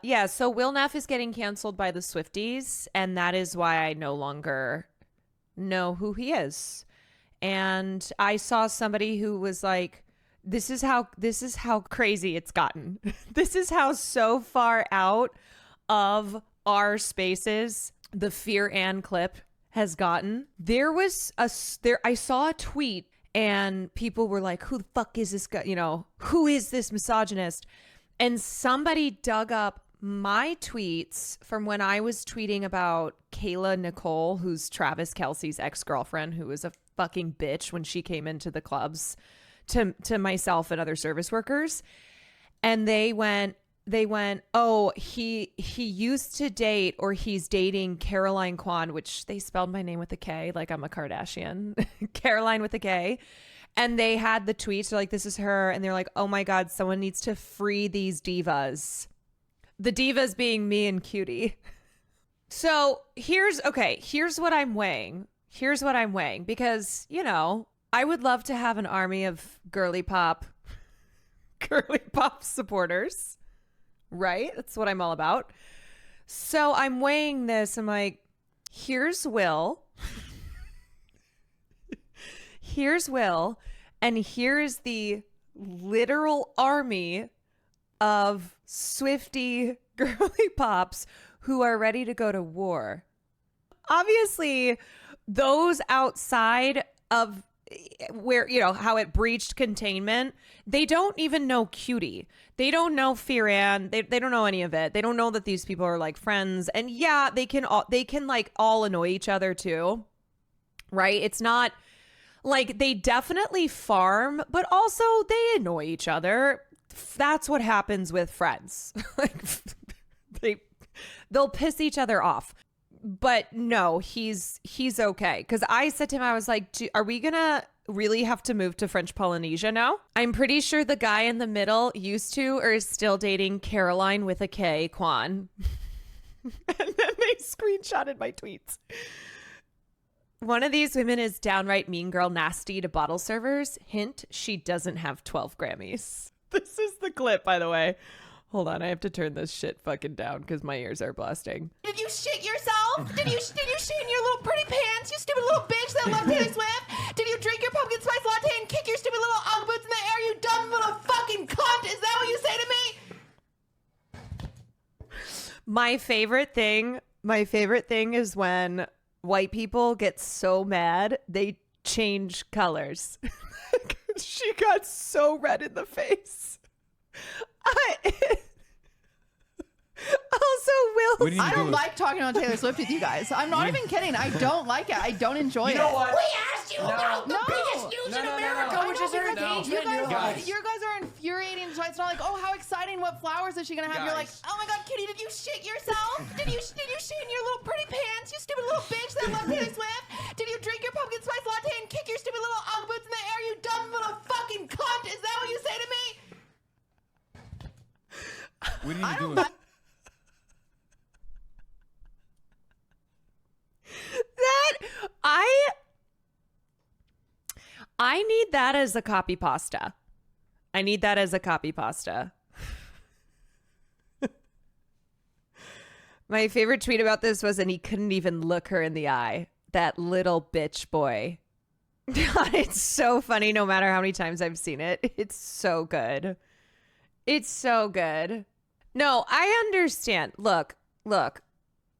Yeah, so Will Neff is getting canceled by the Swifties, and that is why I no longer know who he is. And I saw somebody who was like, this is how crazy it's gotten. This is how so far out of our spaces the Fear Ann clip has gotten. I saw a tweet and people were like, who the fuck is this guy? Who is this misogynist? And somebody dug up my tweets from when I was tweeting about Kayla Nicole, who's Travis Kelce's ex-girlfriend, who was a fucking bitch when she came into the clubs to myself and other service workers. And they went, oh, he used to date, or he's dating Caroline Kwan, which they spelled my name with a K, like I'm a Kardashian. Caroline with a K. And they had the tweets, they're like, this is her. And they're like, oh my God, someone needs to free these divas. The divas being me and Cutie. So here's what I'm weighing. Because, I would love to have an army of girly pop supporters, right? That's what I'm all about. So I'm weighing this. I'm like, here's Will. And here's the literal army of Swiftie girly pops who are ready to go to war. Obviously, those outside of where, how it breached containment, they don't even know Cutie. They don't know Fear Ann. They don't know any of it. They don't know that these people are like friends. And yeah, they can like all annoy each other too. Right? It's not like they definitely farm, but also they annoy each other. That's what happens with friends. Like they'll piss each other off. But no, he's okay. Because I said to him, I was like, are we going to really have to move to French Polynesia now? I'm pretty sure the guy in the middle used to or is still dating Caroline with a K, Kwan. And then they screenshotted my tweets. One of these women is downright mean girl nasty to bottle servers. Hint, she doesn't have 12 Grammys. This is the clip, by the way. Hold on, I have to turn this shit fucking down because my ears are blasting. Did you shit yourself? Did you shit in your little pretty pants, you stupid little bitch that loves Taylor Swift? Did you drink your pumpkin spice latte and kick your stupid little Ugg boots in the air, you dumb little fucking cunt? Is that what you say to me? My favorite thing is when white people get so mad, they change colors. She got so red in the face. Also, Will. I don't like talking about Taylor Swift with you guys. I'm not even kidding. I don't like it. I don't enjoy it. You know what? We asked you about the biggest news in America, which is her engagement. You guys are infuriating. So it's not like, oh, how exciting! What flowers is she gonna have? Guys. You're like, oh my God, Kitty, did you shit yourself? Did you shit in your little pretty pants? You stupid little bitch that loves Taylor Swift. Did you drink your pumpkin spice latte and kick your stupid little Ugg boots in the air? You dumb little fucking cunt. Is that what you say to me? What do you do with That I need that as a copy pasta. My favorite tweet about this was, and he couldn't even look her in the eye. That little bitch boy. God, it's so funny no matter how many times I've seen it. It's so good. No, I understand. Look.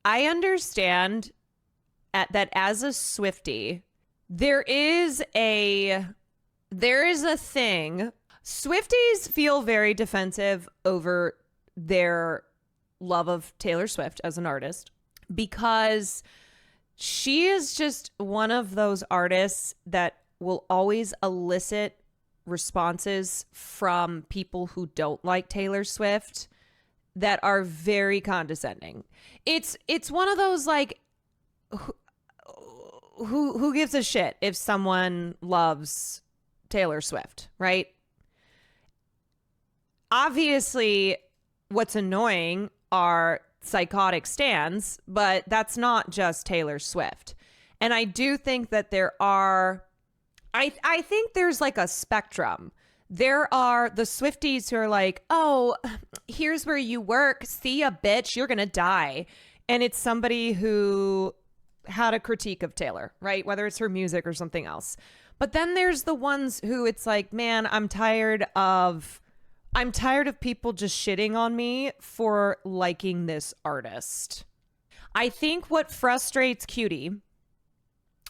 I understand that as a Swiftie, there is a thing. Swifties feel very defensive over their love of Taylor Swift as an artist because she is just one of those artists that will always elicit responses from people who don't like Taylor Swift that are very condescending. It's one of those like who gives a shit if someone loves Taylor Swift, right? Obviously, what's annoying are psychotic stans, but that's not just Taylor Swift. And I do think that there are I think there's like a spectrum There are the Swifties who are like, oh, here's where you work. See ya, bitch. You're going to die. And it's somebody who had a critique of Taylor, right? Whether it's her music or something else. But then there's the ones who it's like, man, I'm tired of people just shitting on me for liking this artist. I think what frustrates Cutie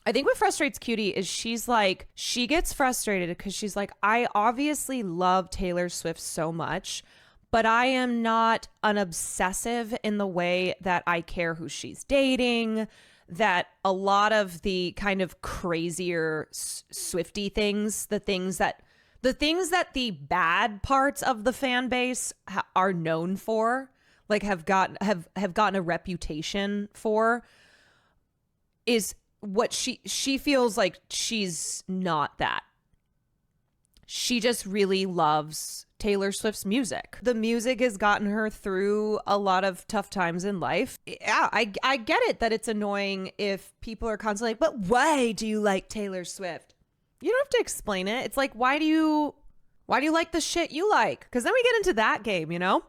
is she gets frustrated because she's like, I obviously love Taylor Swift so much, but I am not an obsessive in the way that I care who she's dating, that a lot of the kind of crazier Swiftie things, the things that the bad parts of the fan base are known for, like have gotten a reputation for, is what she feels like she's not that. She just really loves Taylor Swift's music. The music has gotten her through a lot of tough times in life. Yeah, I get it that it's annoying if people are constantly like, but why do you like Taylor Swift? You don't have to explain it. It's like, why do you like the shit you like? Because then we get into that game, you know?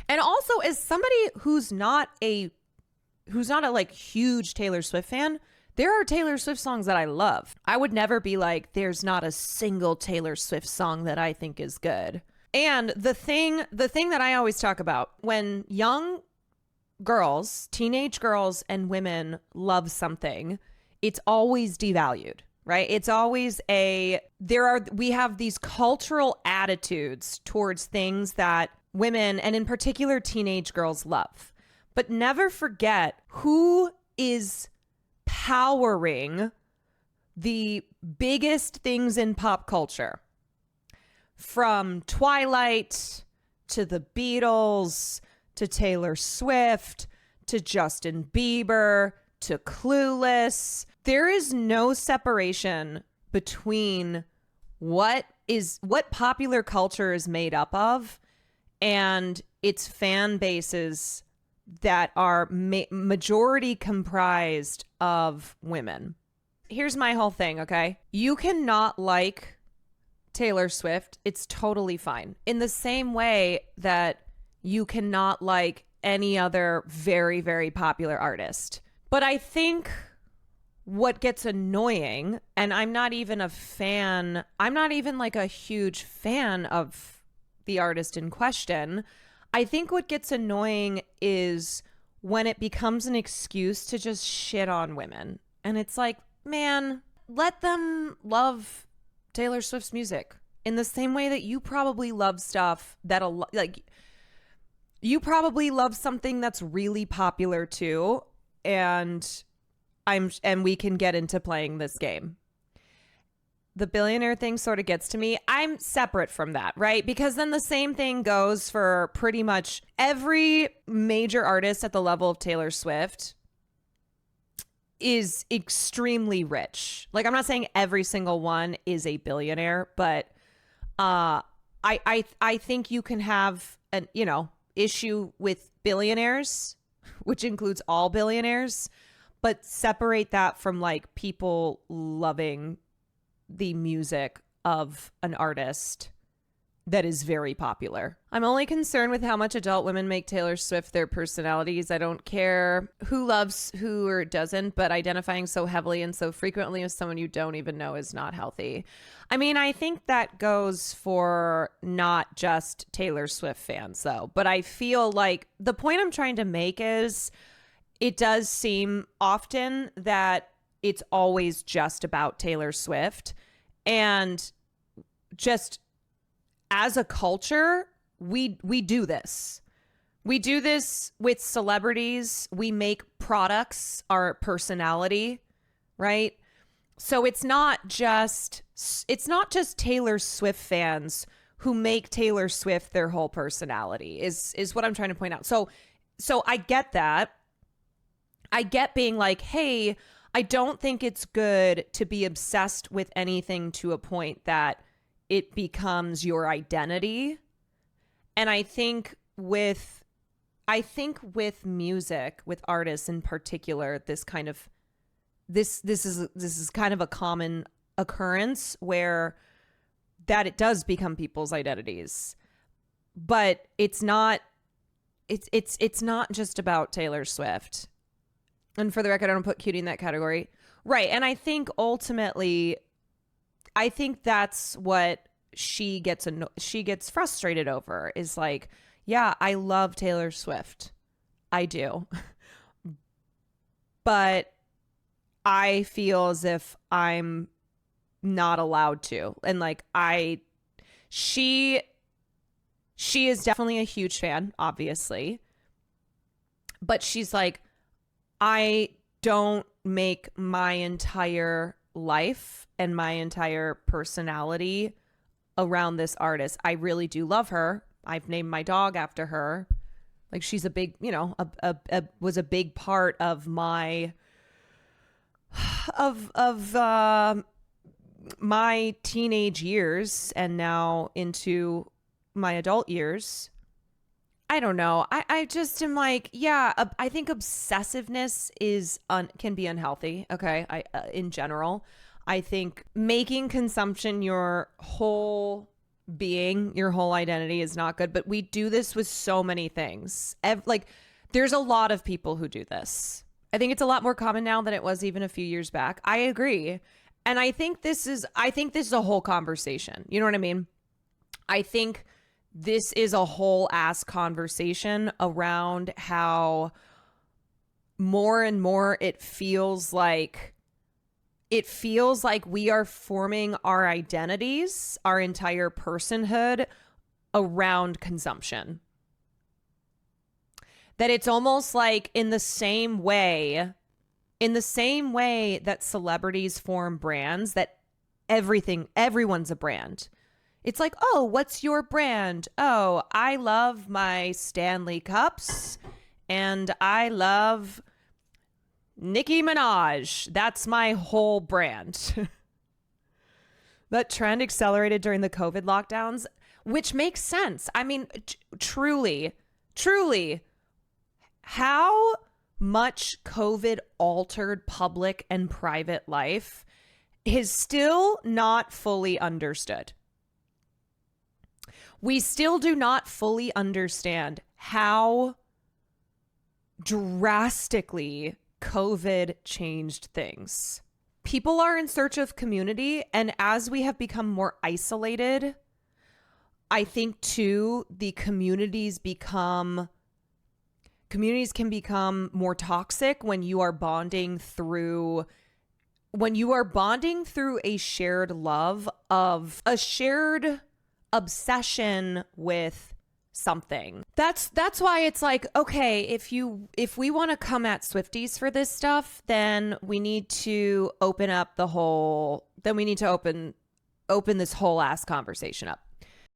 And also, as somebody who's not a like huge Taylor Swift fan, there are Taylor Swift songs that I love. I would never be like, there's not a single Taylor Swift song that I think is good. And the thing that I always talk about, when young girls, teenage girls and women love something, it's always devalued, right? It's always we have these cultural attitudes towards things that women, and in particular teenage girls, love. But never forget who is powering the biggest things in pop culture. From Twilight to the Beatles to Taylor Swift to Justin Bieber to Clueless. There is no separation between what popular culture is made up of and its fan bases that are majority comprised of women. Here's my whole thing, okay? You cannot like Taylor Swift. It's totally fine. In the same way that you cannot like any other very, very popular artist. But I think what gets annoying, and I'm not even like a huge fan of the artist in question. I think what gets annoying is when it becomes an excuse to just shit on women. And it's like, man, let them love Taylor Swift's music in the same way that you probably love stuff that you probably love something that's really popular too. And we can get into playing this game. The billionaire thing sort of gets to me. I'm separate from that, right? Because then the same thing goes for pretty much every major artist at the level of Taylor Swift is extremely rich. Like, I'm not saying every single one is a billionaire, but I think you can have an issue with billionaires, which includes all billionaires, but separate that from like people loving the music of an artist that is very popular. I'm only concerned with how much adult women make Taylor Swift their personalities. I don't care who loves who or doesn't, but identifying so heavily and so frequently with someone you don't even know is not healthy. I mean, I think that goes for not just Taylor Swift fans though, but I feel like the point I'm trying to make is it does seem often that it's always just about Taylor Swift. And just as a culture, we do this. We do this with celebrities. We make products our personality, right? So it's not just Taylor Swift fans who make Taylor Swift their whole personality is what I'm trying to point out. So I get that. I get being like, hey, I don't think it's good to be obsessed with anything to a point that it becomes your identity. And I think with music, with artists in particular, this is kind of a common occurrence where that it does become people's identities. But it's not just about Taylor Swift. And for the record, I don't put Cutie in that category. Right. And I think ultimately, I think that's what she gets frustrated over is like, yeah, I love Taylor Swift. I do. But I feel as if I'm not allowed to. And like she is definitely a huge fan, obviously. But she's like, I don't make my entire life and my entire personality around this artist. I really do love her. I've named my dog after her. Like she's a big, you know, was a big part of my my teenage years and now into my adult years. I don't know. I just am like, yeah, I think obsessiveness can be unhealthy. Okay. In general, I think making consumption your whole being, your whole identity is not good, but we do this with so many things. Like there's a lot of people who do this. I think it's a lot more common now than it was even a few years back. I agree. And I think this is a whole conversation. You know what I mean? I think this is a whole ass conversation around how more and more it feels like we are forming our identities, our entire personhood around consumption. That it's almost like in the same way that celebrities form brands, that everyone's a brand. It's like, oh, what's your brand? Oh, I love my Stanley cups and I love Nicki Minaj. That's my whole brand. That trend accelerated during the COVID lockdowns, which makes sense. I mean, truly, how much COVID altered public and private life is still not fully understood. We still do not fully understand how drastically COVID changed things. People are in search of community, and as we have become more isolated, I think too, the communities can become more toxic when you are bonding through a shared love of a shared obsession with something. That's why it's like, okay, if we want to come at Swifties for this stuff, then we need to open this whole ass conversation up.